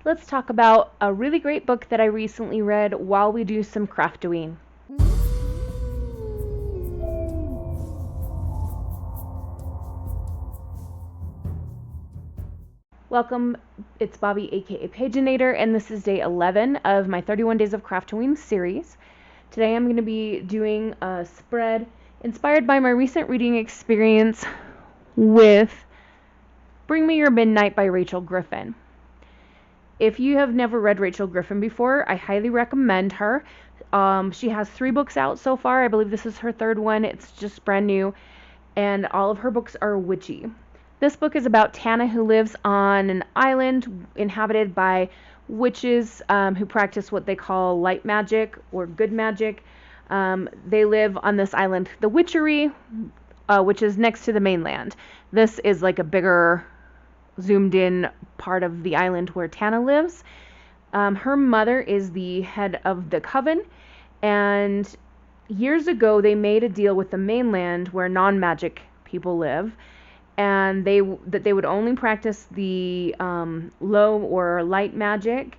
Let's talk about a really great book that I recently read while we do some Craftoween. Welcome, it's Bobi aka Paginator, and this is day 11 of my 31 Days of Craftoween series. Today I'm going to be doing a spread inspired by my recent reading experience with Bring Me Your Midnight by Rachel Griffin. If you have never read Rachel Griffin before, I highly recommend her. She has 3 books out so far. I believe this is her 3rd one. It's just brand new, and all of her books are witchy. This book is about Tana, who lives on an island inhabited by witches who practice what they call light magic or good magic. They live on this island, the Witchery, which is next to the mainland. This is like a bigger, zoomed in part of the island where Tana lives. Her mother is the head of the coven, and years ago they made a deal with the mainland where non-magic people live, and they would only practice the low or light magic,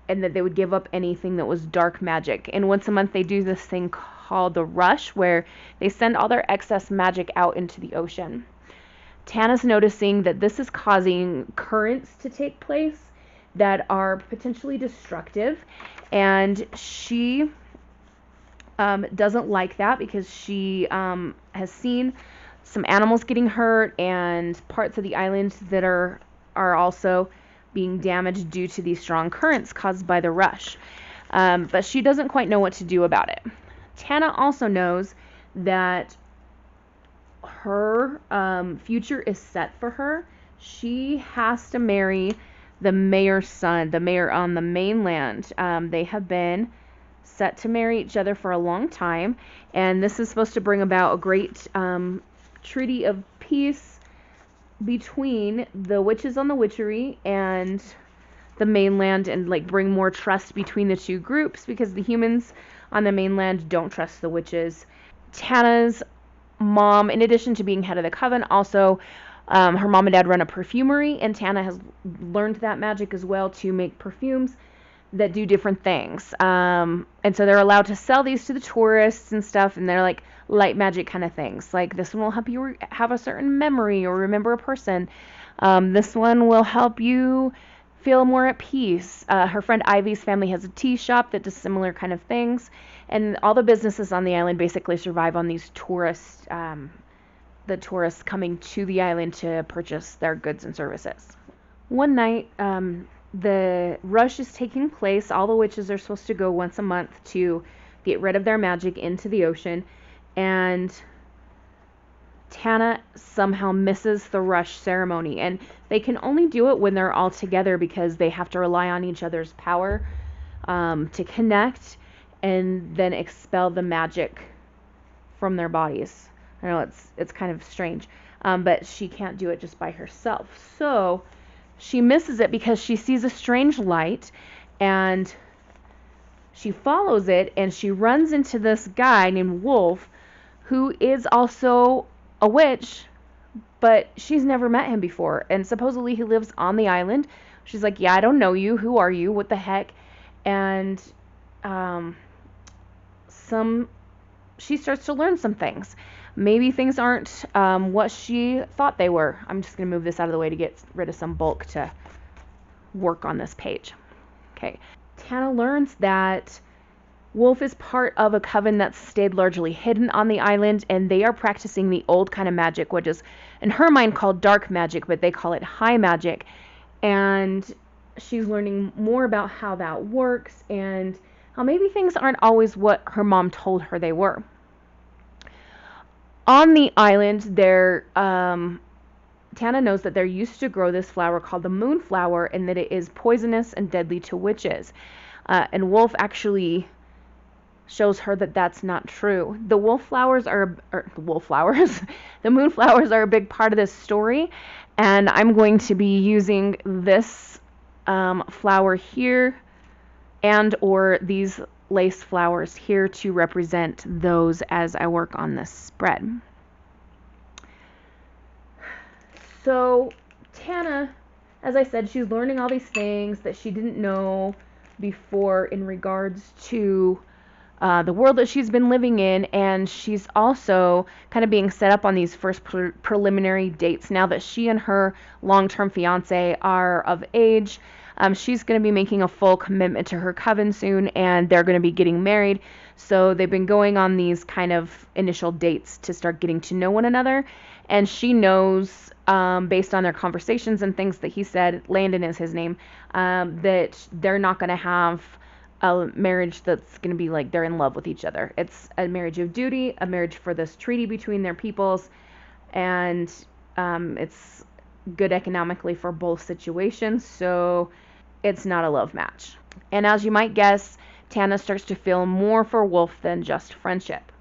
and that they would give up anything that was dark magic. And once a month they do this thing called the rush, where they send all their excess magic out into the ocean. Tana's noticing that this is causing currents to take place that are potentially destructive, and she doesn't like that because she has seen some animals getting hurt and parts of the island that are also being damaged due to these strong currents caused by the rush. But she doesn't quite know what to do about it. Tana also knows that her future is set for her. She has to marry the mayor's son, the mayor on the mainland. They have been set to marry each other for a long time, and this is supposed to bring about a great treaty of peace between the witches on the Witchery and the mainland, and like bring more trust between the two groups, because the humans on the mainland don't trust the witches. Tana's mom, in addition to being head of the coven, also her mom and dad run a perfumery, and Tana has learned that magic as well to make perfumes that do different things. And so they're allowed to sell these to the tourists and stuff, and they're like light magic kind of things. Like, this one will help you have a certain memory or remember a person. This one will help you feel more at peace. Her friend Ivy's family has a tea shop that does similar kind of things. And all the businesses on the island basically survive on these tourists, the tourists coming to the island to purchase their goods and services. One night, the rush is taking place. All the witches are supposed to go once a month to get rid of their magic into the ocean, and Tana somehow misses the rush ceremony, and they can only do it when they're all together because they have to rely on each other's power to connect and then expel the magic from their bodies. I know it's kind of strange, but she can't do it just by herself. So she misses it because she sees a strange light, and she follows it, and she runs into this guy named Wolf, who is also a witch, but she's never met him before, and supposedly he lives on the island. She's like, yeah, I don't know you. Who are you? What the heck? And she starts to learn some things. Maybe things aren't what she thought they were. I'm just going to move this out of the way to get rid of some bulk to work on this page. Okay. Tana learns that Wolf is part of a coven that's stayed largely hidden on the island, and they are practicing the old kind of magic, which is, in her mind, called dark magic, but they call it high magic. And she's learning more about how that works and how maybe things aren't always what her mom told her they were. On the island, Tana knows that there used to grow this flower called the moonflower, and that it is poisonous and deadly to witches. And Wolf actually shows her that that's not true. The moonflowers are a big part of this story, and I'm going to be using this flower here and or these lace flowers here to represent those as I work on this spread. So Tana as I said, she's learning all these things that she didn't know before in regards to the world that she's been living in, and she's also kind of being set up on these first preliminary dates now that she and her long-term fiance are of age. She's going to be making a full commitment to her coven soon, and they're going to be getting married. So they've been going on these kind of initial dates to start getting to know one another, and she knows, based on their conversations and things that he said, Landon is his name, that they're not going to have a marriage that's going to be like they're in love with each other. It's a marriage of duty, a marriage for this treaty between their peoples, and it's good economically for both situations, so it's not a love match. And as you might guess, Tana starts to feel more for Wolf than just friendship.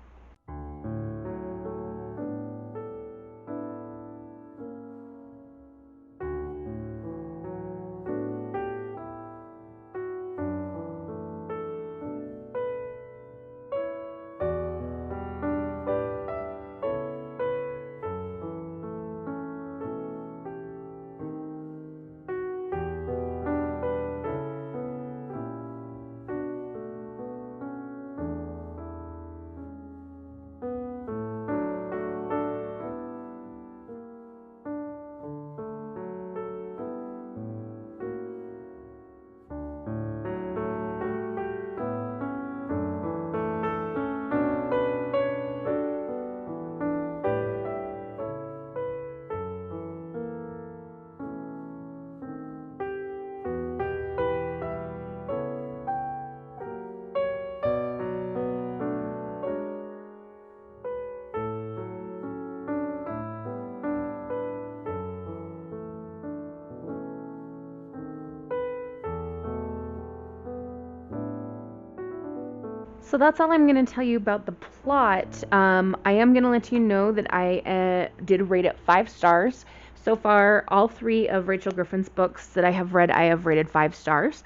So that's all I'm going to tell you about the plot. I am going to let you know that I did rate it 5 stars. So far, all 3 of Rachel Griffin's books that I have read, I have rated 5 stars.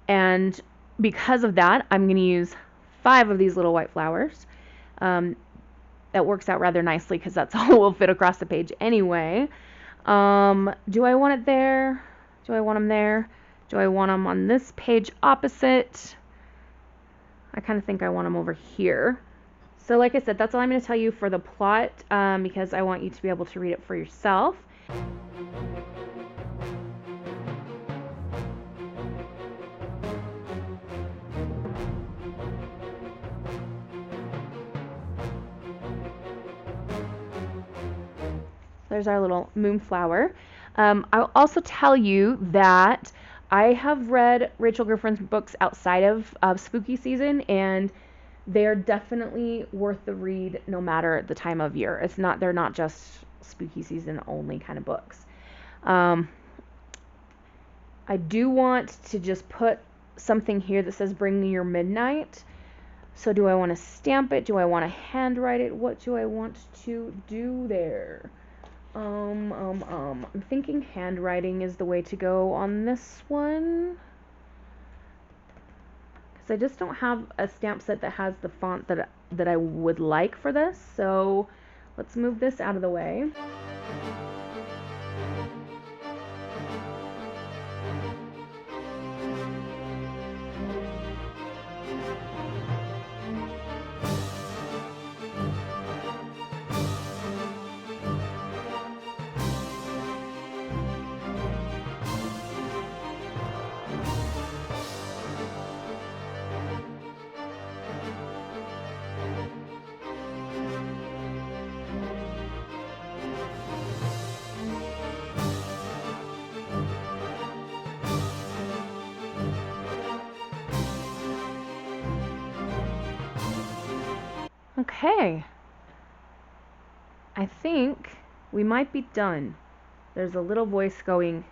And because of that, I'm going to use 5 of these little white flowers. That works out rather nicely because that's all will fit across the page anyway. Do I want it there? Do I want them there? Do I want them on this page opposite? I kind of think I want them over here. So like I said, that's all I'm going to tell you for the plot, because I want you to be able to read it for yourself. There's our little moonflower. I'll also tell you that I have read Rachel Griffin's books outside of spooky season, and they're definitely worth the read no matter the time of year. They're not just spooky season only kind of books. I do want to just put something here that says bring me your midnight. So do I want to stamp it? Do I want to handwrite it? What do I want to do there? I'm thinking handwriting is the way to go on this one. Because I just don't have a stamp set that has the font that I would like for this. So let's move this out of the way. Okay, I think we might be done. There's a little voice going,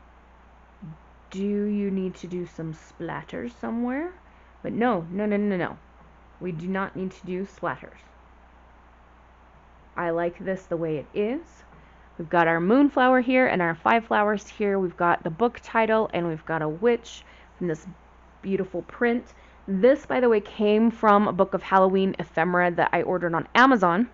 do you need to do some splatters somewhere? But no. We do not need to do splatters. I like this the way it is. We've got our moonflower here and our 5 flowers here. We've got the book title and we've got a witch in this beautiful print. This, by the way, came from a Book of Halloween ephemera that I ordered on Amazon.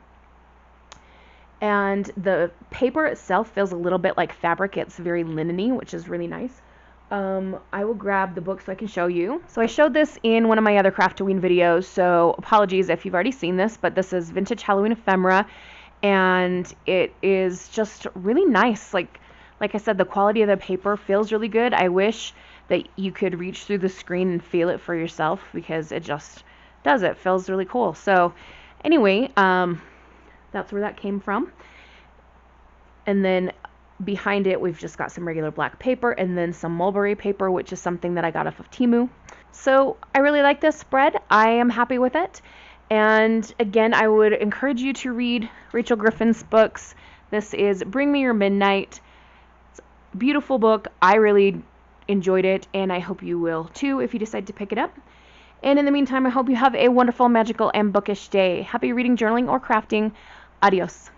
And the paper itself feels a little bit like fabric. It's very linen-y, which is really nice. I will grab the book so I can show you. So I showed this in one of my other Craftoween videos, so apologies if you've already seen this, but this is Vintage Halloween Ephemera, and it is just really nice. Like I said, the quality of the paper feels really good. I wish that you could reach through the screen and feel it for yourself, because it just does. It feels really cool. So anyway, that's where that came from. And then behind it, we've just got some regular black paper and then some mulberry paper, which is something that I got off of Temu. So I really like this spread. I am happy with it. And again, I would encourage you to read Rachel Griffin's books. This is Bring Me Your Midnight. It's a beautiful book. I really enjoyed it, and I hope you will too if you decide to pick it up. And in the meantime, I hope you have a wonderful, magical, and bookish day. Happy reading, journaling, or crafting. Adios.